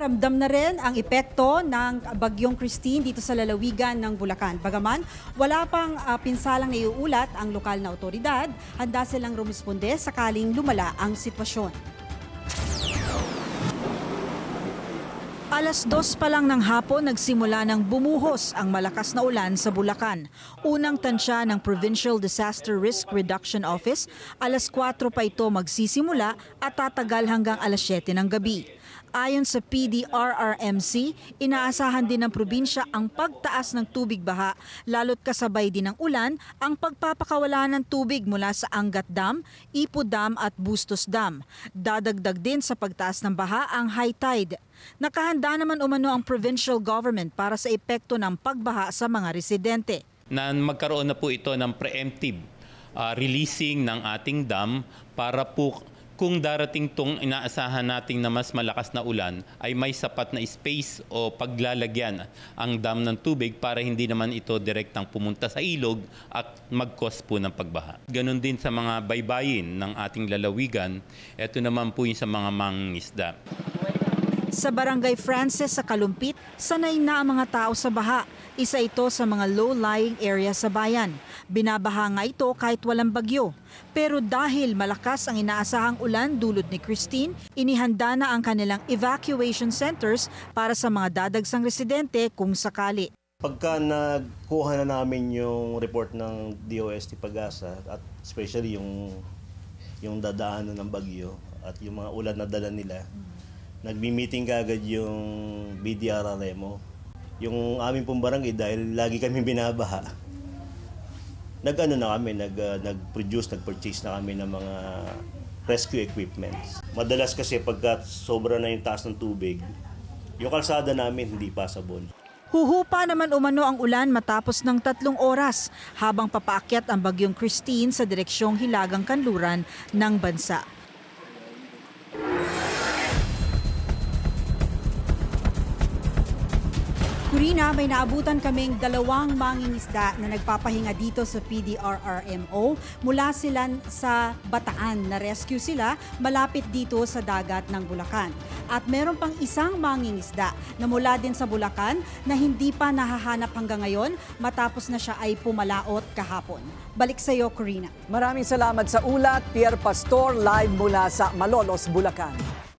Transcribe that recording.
Ramdam na rin ang epekto ng Bagyong Christine dito sa lalawigan ng Bulacan. Bagaman, wala pang pinsalang naiuulat ang lokal na otoridad, handa silang rumisponde sakaling lumala ang sitwasyon. Alas 2 pa lang ng hapon nagsimula ng bumuhos ang malakas na ulan sa Bulacan. Unang tansya ng Provincial Disaster Risk Reduction Office, alas 4 pa ito magsisimula at tatagal hanggang alas 7 ng gabi. Ayon sa PDRRMC, inaasahan din ng probinsya ang pagtaas ng tubig baha, lalo't kasabay din ng ulan ang pagpapakawala ng tubig mula sa Angat Dam, Ipo Dam at Bustos Dam. Dadagdag din sa pagtaas ng baha ang high tide. Nakahanda naman umano ang provincial government para sa epekto ng pagbaha sa mga residente. Magkaroon na po ito ng preemptive releasing ng ating dam para po kung darating tong inaasahan nating na mas malakas na ulan ay may sapat na space o paglalagyan ang dam ng tubig para hindi naman ito direktang pumunta sa ilog at mag-cause po ng pagbaha. Ganon din sa mga baybayin ng ating lalawigan, ito naman po yung sa mga mangingisda. Sa Barangay Frances sa Kalumpit, sanay na ang mga tao sa baha. Isa ito sa mga low-lying area sa bayan. Binabaha nga ito kahit walang bagyo. Pero dahil malakas ang inaasahang ulan dulot ni Christine, inihanda na ang kanilang evacuation centers para sa mga dadagsang residente kung sakali. Pagka nagkuha na namin yung report ng DOST Pag-asa at especially yung dadaanan ng bagyo at yung mga ulan na dala nila, nagbi-meeting kaagad yung BDRRMO. Yung aming pong barangay, dahil lagi kami binabaha, nag-purchase na kami ng mga rescue equipments. Madalas kasi pagka sobra na yung taas ng tubig, yung kalsada namin hindi passable. Huhupa naman umano ang ulan matapos ng 3 oras habang papaakyat ang Bagyong Christine sa direksyong Hilagang Kanluran ng bansa. Kurina, may naabutan kaming 2 mangingisda na nagpapahinga dito sa PDRRMO. Mula sila sa Bataan, na-rescue sila malapit dito sa dagat ng Bulacan. At meron pang isang mangingisda na mula din sa Bulacan na hindi pa nahahanap hanggang ngayon matapos na siya ay pumalaot kahapon. Balik sa iyo, Corina. Maraming salamat sa ulat, Pierre Pastor, live mula sa Malolos, Bulacan.